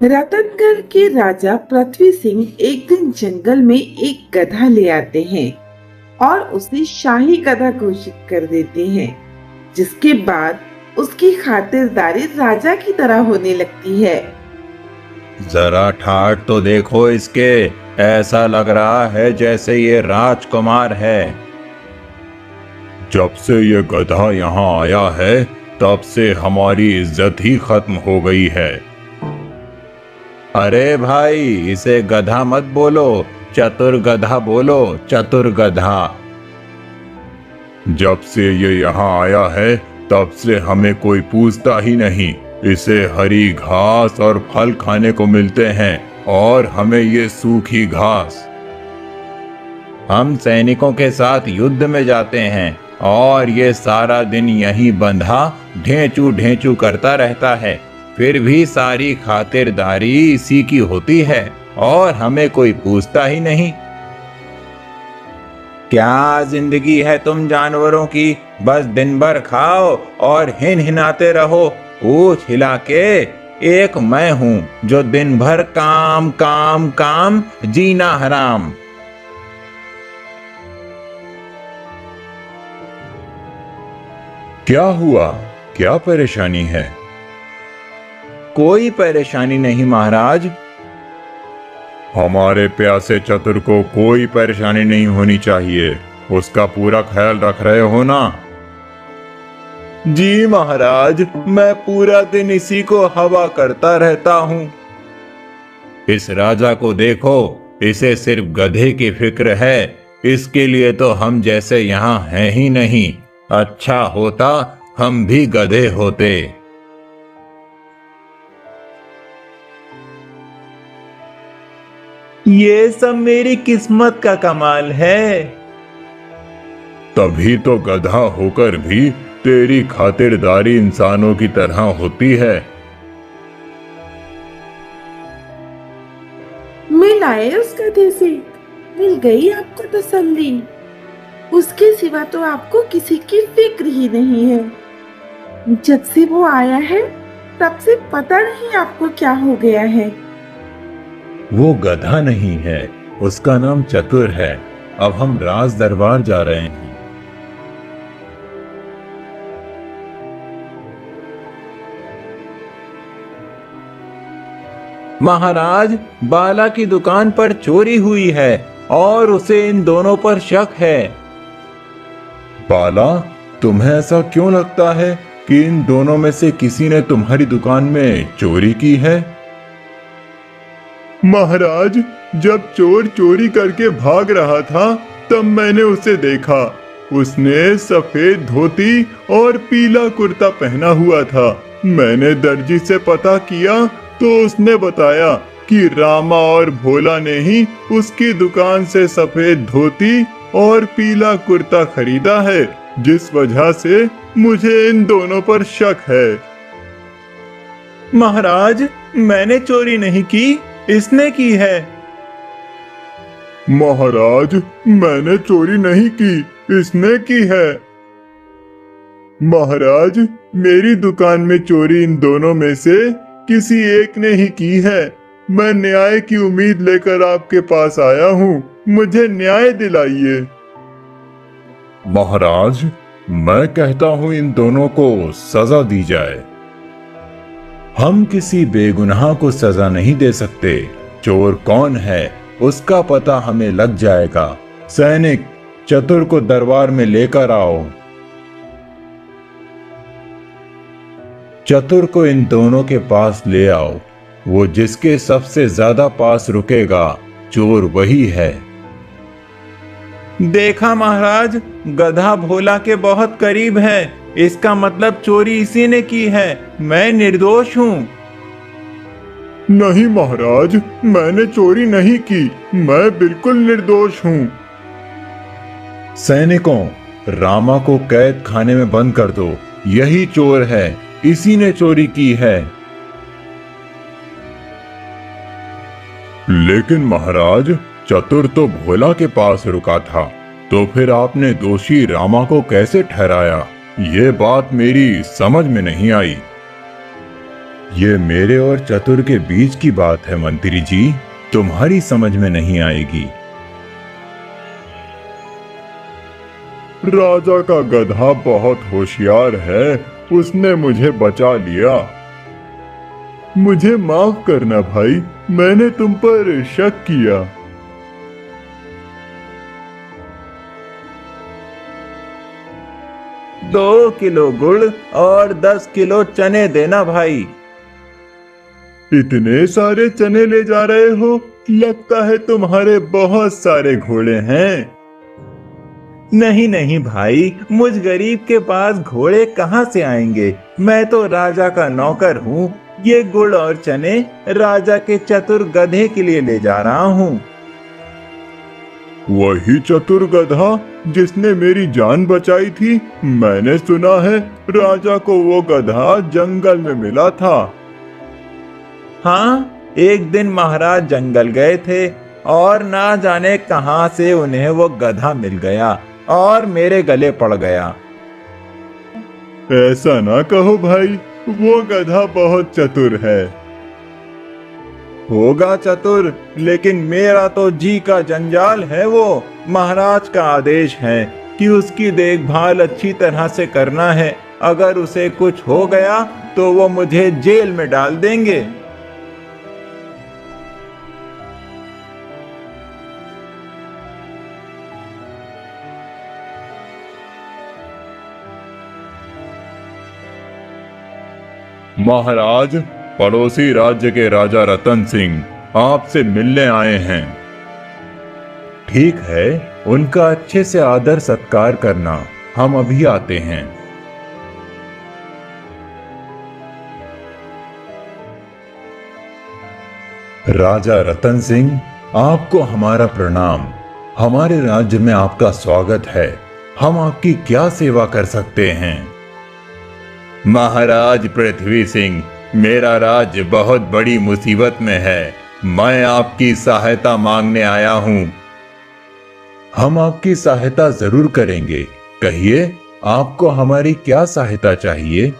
रतनगढ़ के राजा पृथ्वी सिंह एक दिन जंगल में एक गधा ले आते हैं और उसे शाही गधा घोषित कर देते हैं, जिसके बाद उसकी खातिरदारी राजा की तरह होने लगती है। जरा ठाट तो देखो इसके, ऐसा लग रहा है जैसे ये राजकुमार है। जब से ये गधा यहाँ आया है तब से हमारी इज्जत ही खत्म हो गई है। अरे भाई, इसे गधा मत बोलो, चतुर गधा बोलो, चतुर गधा। जब से ये यहाँ आया है तब से हमें कोई पूछता ही नहीं। इसे हरी घास और फल खाने को मिलते हैं और हमें ये सूखी घास। हम सैनिकों के साथ युद्ध में जाते हैं और ये सारा दिन यहीं बंधा ढेंचू ढेंचू करता रहता है, फिर भी सारी खातिरदारी इसी की होती है और हमें कोई पूछता ही नहीं। क्या जिंदगी है तुम जानवरों की, बस दिन भर खाओ और हिन हिनाते रहो। पूछ हिला के एक मैं हूं जो दिन भर काम काम काम, जीना हराम। क्या हुआ, क्या परेशानी है? कोई परेशानी नहीं महाराज। हमारे प्यासे चतुर को कोई परेशानी नहीं होनी चाहिए, उसका पूरा ख्याल रख रहे हो ना? जी महाराज, मैं पूरा दिन इसी को हवा करता रहता हूँ। इस राजा को देखो, इसे सिर्फ गधे की फिक्र है। इसके लिए तो हम जैसे यहाँ हैं ही नहीं। अच्छा होता हम भी गधे होते। ये सब मेरी किस्मत का कमाल है। तभी तो गधा होकर भी तेरी खातिरदारी इंसानों की तरह होती है। मिल आए उस गधे से, मिल गई आपको तसल्ली। उसके सिवा तो आपको किसी की फिक्र ही नहीं है। जब से वो आया है तब से पता नहीं आपको क्या हो गया है। वो गधा नहीं है, उसका नाम चतुर है। अब हम राज दरबार जा रहे हैं। महाराज, बाला की दुकान पर चोरी हुई है और उसे इन दोनों पर शक है। बाला, तुम्हें ऐसा क्यों लगता है कि इन दोनों में से किसी ने तुम्हारी दुकान में चोरी की है? महाराज, जब चोर चोरी करके भाग रहा था तब मैंने उसे देखा। उसने सफेद धोती और पीला कुर्ता पहना हुआ था। मैंने दर्जी से पता किया तो उसने बताया कि रामा और भोला ने ही उसकी दुकान से सफेद धोती और पीला कुर्ता खरीदा है, जिस वजह से मुझे इन दोनों पर शक है। महाराज, मैंने चोरी नहीं की, इसने की है। महाराज, मैंने चोरी नहीं की, इसने की है। महाराज, मेरी दुकान में चोरी इन दोनों में से किसी एक ने ही की है। मैं न्याय की उम्मीद लेकर आपके पास आया हूँ, मुझे न्याय दिलाइए। महाराज, मैं कहता हूँ इन दोनों को सजा दी जाए। हम किसी बेगुनाह को सजा नहीं दे सकते। चोर कौन है उसका पता हमें लग जाएगा। सैनिक, चतुर को दरबार में लेकर आओ। चतुर को इन दोनों के पास ले आओ। वो जिसके सबसे ज्यादा पास रुकेगा, चोर वही है। देखा महाराज, गधा भोला के बहुत करीब है। इसका मतलब चोरी इसी ने की है। मैं निर्दोष हूँ। नहीं महाराज, मैंने चोरी नहीं की, मैं बिल्कुल निर्दोष हूँ। सैनिकों, रामा को कैद खाने में बंद कर दो। यही चोर है, इसी ने चोरी की है। लेकिन महाराज, चतुर तो भोला के पास रुका था, तो फिर आपने दोषी रामा को कैसे ठहराया? ये बात मेरी समझ में नहीं आई। ये मेरे और चतुर के बीच की बात है मंत्री जी, तुम्हारी समझ में नहीं आएगी। राजा का गधा बहुत होशियार है, उसने मुझे बचा लिया। मुझे माफ करना भाई, मैंने तुम पर शक किया। 2 किलो गुड़ और 10 किलो चने देना भाई। इतने सारे चने ले जा रहे हो? लगता है तुम्हारे बहुत सारे घोड़े हैं। नहीं नहीं भाई, मुझ गरीब के पास घोड़े कहाँ से आएंगे? मैं तो राजा का नौकर हूँ। ये गुड़ और चने राजा के चतुर गधे के लिए ले जा रहा हूँ। वही चतुर गधा जिसने मेरी जान बचाई थी। मैंने सुना है राजा को वो गधा जंगल में मिला था। हाँ, एक दिन महाराज जंगल गए थे और ना जाने कहां से उन्हें वो गधा मिल गया और मेरे गले पड़ गया। ऐसा ना कहो भाई, वो गधा बहुत चतुर है। होगा चतुर, लेकिन मेरा तो जी का जंजाल है। वो महाराज का आदेश है कि उसकी देखभाल अच्छी तरह से करना है। अगर उसे कुछ हो गया तो वो मुझे जेल में डाल देंगे। महाराज, पड़ोसी राज्य के राजा रतन सिंह आपसे मिलने आए हैं। ठीक है, उनका अच्छे से आदर सत्कार करना। हम अभी आते हैं। राजा रतन सिंह, आपको हमारा प्रणाम। हमारे राज्य में आपका स्वागत है। हम आपकी क्या सेवा कर सकते हैं? महाराज पृथ्वी सिंह, मेरा राज्य बहुत बड़ी मुसीबत में है। मैं आपकी सहायता मांगने आया हूँ। हम आपकी सहायता जरूर करेंगे। कहिए, आपको हमारी क्या सहायता चाहिए?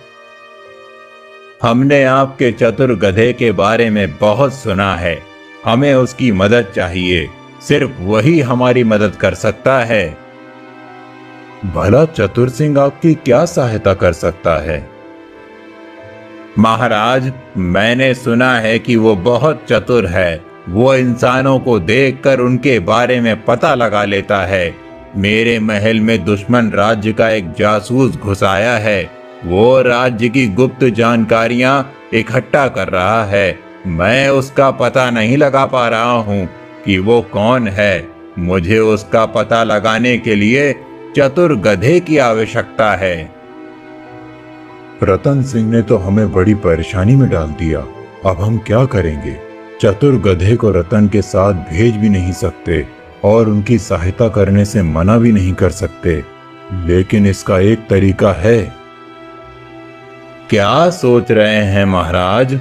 हमने आपके चतुर गधे के बारे में बहुत सुना है। हमें उसकी मदद चाहिए। सिर्फ वही हमारी मदद कर सकता है। भला चतुर सिंह आपकी क्या सहायता कर सकता है? महाराज, मैंने सुना है कि वो बहुत चतुर है। वो इंसानों को देखकर उनके बारे में पता लगा लेता है। मेरे महल में दुश्मन राज्य का एक जासूस घुस आया है। वो राज्य की गुप्त जानकारियां इकट्ठा कर रहा है। मैं उसका पता नहीं लगा पा रहा हूँ कि वो कौन है। मुझे उसका पता लगाने के लिए चतुर गधे की आवश्यकता है। रतन सिंह ने तो हमें बड़ी परेशानी में डाल दिया। अब हम क्या करेंगे? चतुर गधे को रतन के साथ भेज भी नहीं सकते और उनकी सहायता करने से मना भी नहीं कर सकते। लेकिन इसका एक तरीका है। क्या सोच रहे हैं महाराज?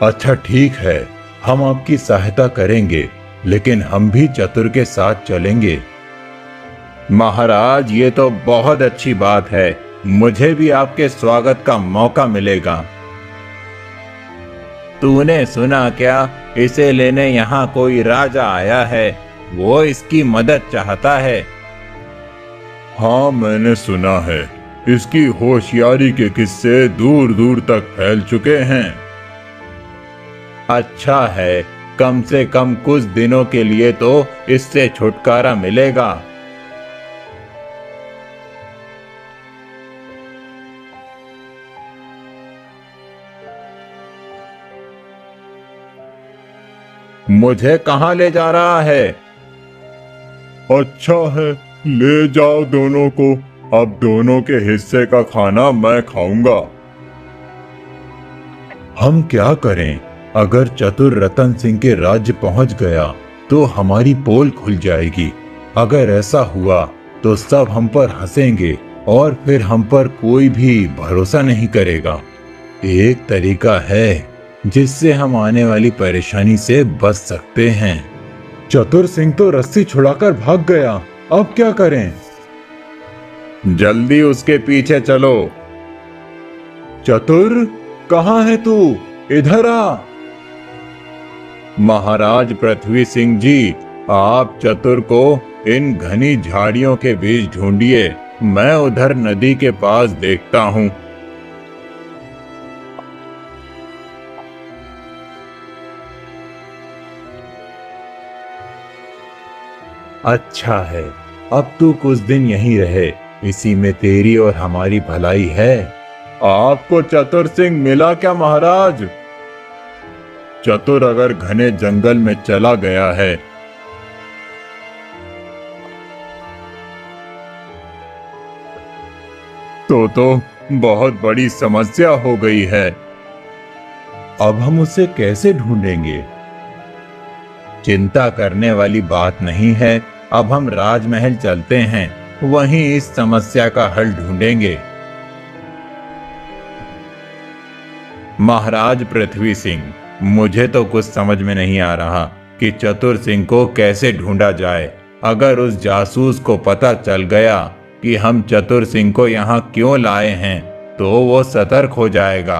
अच्छा ठीक है, हम आपकी सहायता करेंगे, लेकिन हम भी चतुर के साथ चलेंगे। महाराज, ये तो बहुत अच्छी बात है। मुझे भी आपके स्वागत का मौका मिलेगा। तूने सुना क्या? इसे लेने यहाँ कोई राजा आया है। वो इसकी मदद चाहता है। हाँ, मैंने सुना है। इसकी होशियारी के किस्से दूर दूर तक फैल चुके हैं। अच्छा है, कम से कम कुछ दिनों के लिए तो इससे छुटकारा मिलेगा। मुझे कहाँ ले जा रहा है? अच्छा है, ले जाओ दोनों को। अब दोनों के हिस्से का खाना मैं खाऊंगा। हम क्या करें? अगर चतुर रतन सिंह के राज्य पहुंच गया तो हमारी पोल खुल जाएगी। अगर ऐसा हुआ तो सब हम पर हंसेंगे और फिर हम पर कोई भी भरोसा नहीं करेगा। एक तरीका है जिससे हम आने वाली परेशानी से बच सकते हैं। चतुर सिंह तो रस्सी छुड़ाकर भाग गया। अब क्या करें? जल्दी उसके पीछे चलो। चतुर, कहाँ है तू? इधर आ। महाराज पृथ्वी सिंह जी, आप चतुर को इन घनी झाड़ियों के बीच ढूंढिए, मैं उधर नदी के पास देखता हूँ। अच्छा है, अब तू कुछ दिन यहीं रहे, इसी में तेरी और हमारी भलाई है। आपको चतुर सिंह मिला क्या महाराज? चतुर अगर घने जंगल में चला गया है तो बहुत बड़ी समस्या हो गई है। अब हम उसे कैसे ढूंढेंगे? चिंता करने वाली बात नहीं है, अब हम राजमहल चलते हैं, वहीं इस समस्या का हल ढूंढेंगे। महाराज पृथ्वी सिंह, मुझे तो कुछ समझ में नहीं आ रहा कि चतुर सिंह को कैसे ढूंढा जाए। अगर उस जासूस को पता चल गया कि हम चतुर सिंह को यहाँ क्यों लाए हैं तो वो सतर्क हो जाएगा।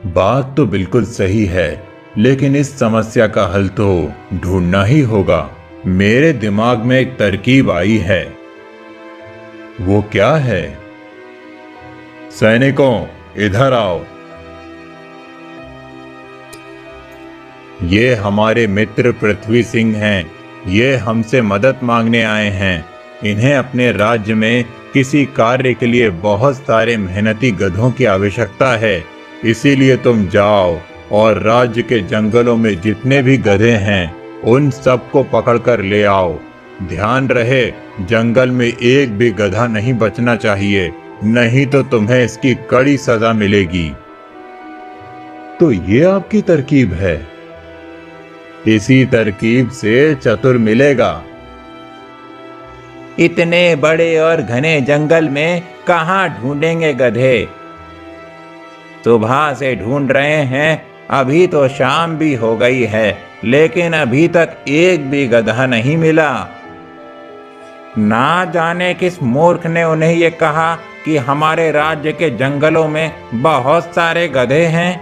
बात तो बिल्कुल सही है, लेकिन इस समस्या का हल तो ढूंढना ही होगा। मेरे दिमाग में एक तरकीब आई है। वो क्या है? सैनिकों, इधर आओ। ये हमारे मित्र पृथ्वी सिंह हैं। ये हमसे मदद मांगने आए हैं। इन्हें अपने राज्य में किसी कार्य के लिए बहुत सारे मेहनती गधों की आवश्यकता है। इसीलिए तुम जाओ और राज्य के जंगलों में जितने भी गधे हैं उन सबको पकड़कर ले आओ। ध्यान रहे, जंगल में एक भी गधा नहीं बचना चाहिए, नहीं तो तुम्हें इसकी कड़ी सजा मिलेगी। तो ये आपकी तरकीब है? इसी तरकीब से चतुर मिलेगा। इतने बड़े और घने जंगल में कहाँ ढूंढेंगे गधे? सुबह से ढूंढ रहे हैं, अभी तो शाम भी हो गई है, लेकिन अभी तक एक भी गधा नहीं मिला। ना जाने किस मूर्ख ने उन्हें ये कहा कि हमारे राज्य के जंगलों में बहुत सारे गधे हैं।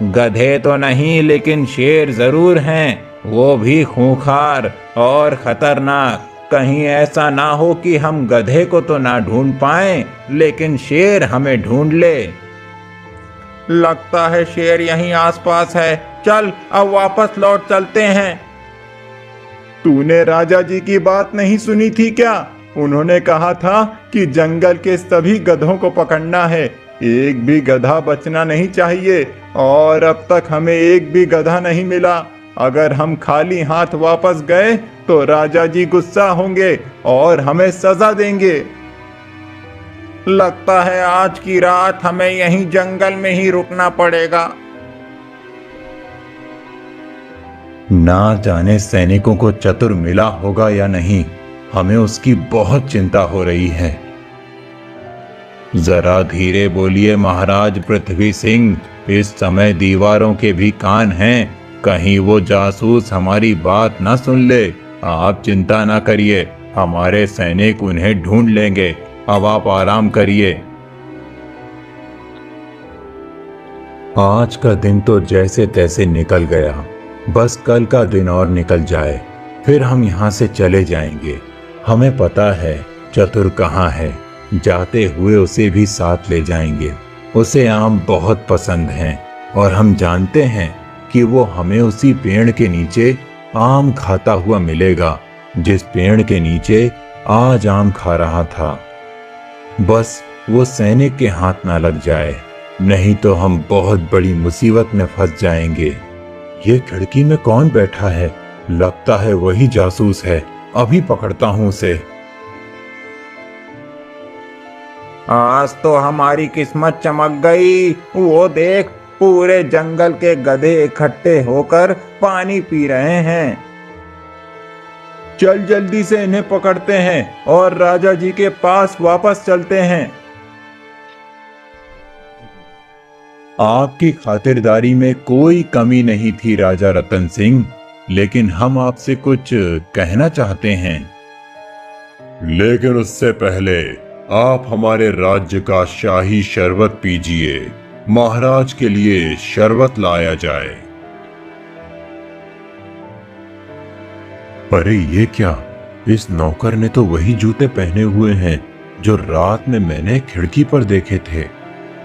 गधे तो नहीं, लेकिन शेर जरूर हैं, वो भी खूंखार और खतरनाक। कहीं ऐसा ना हो कि हम गधे को तो ना ढूंढ पाएं, लेकिन शेर हमें ढूंढ ले। लगता है शेर यहीं आसपास है। चल अब वापस लौट चलते हैं। तूने राजा जी की बात नहीं सुनी थी क्या? उन्होंने कहा था कि जंगल के सभी गधों को पकड़ना है, एक भी गधा बचना नहीं चाहिए, और अब तक हमें एक भी गधा नहीं मिला। अगर हम खाली हाथ वापस गए तो राजा जी गुस्सा होंगे और हमें सजा देंगे। लगता है आज की रात हमें यहीं जंगल में ही रुकना पड़ेगा। ना जाने सैनिकों को चतुर मिला होगा या नहीं, हमें उसकी बहुत चिंता हो रही है। जरा धीरे बोलिए महाराज पृथ्वी सिंह, इस समय दीवारों के भी कान हैं, कहीं वो जासूस हमारी बात ना सुन ले। आप चिंता ना करिए, हमारे सैनिक उन्हें ढूंढ लेंगे। अब आप आराम करिए। आज का दिन तो जैसे तैसे निकल गया, बस कल का दिन और निकल जाए, फिर हम यहाँ से चले जाएंगे। हमें पता है चतुर कहाँ है, जाते हुए उसे भी साथ ले जाएंगे। उसे आम बहुत पसंद हैं और हम जानते हैं कि वो हमें उसी पेड़ के नीचे आम खाता हुआ मिलेगा, जिस पेड़ के नीचे आज आम खा रहा था। बस वो सैनिक के हाथ ना लग जाए, नहीं तो हम बहुत बड़ी मुसीबत में फंस जाएंगे। ये खिड़की में कौन बैठा है? लगता है वही जासूस है, अभी पकड़ता हूं उसे। आज तो हमारी किस्मत चमक गई। वो देख, पूरे जंगल के गधे इकट्ठे होकर पानी पी रहे हैं। चल जल्दी से इन्हें पकड़ते हैं और राजा जी के पास वापस चलते हैं। आपकी खातिरदारी में कोई कमी नहीं थी राजा रतन सिंह, लेकिन हम आपसे कुछ कहना चाहते हैं। लेकिन उससे पहले आप हमारे राज्य का शाही शरबत पीजिए। महाराज के लिए शरबत लाया जाए। अरे ये क्या, इस नौकर ने तो वही जूते पहने हुए हैं जो रात में मैंने खिड़की पर देखे थे।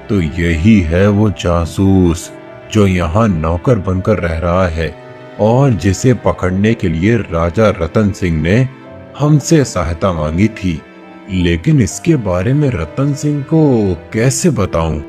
तो यही है वो जासूस जो यहाँ नौकर बनकर रह रहा है और जिसे पकड़ने के लिए राजा रतन सिंह ने हमसे सहायता मांगी थी। लेकिन इसके बारे में रतन सिंह को कैसे बताऊं?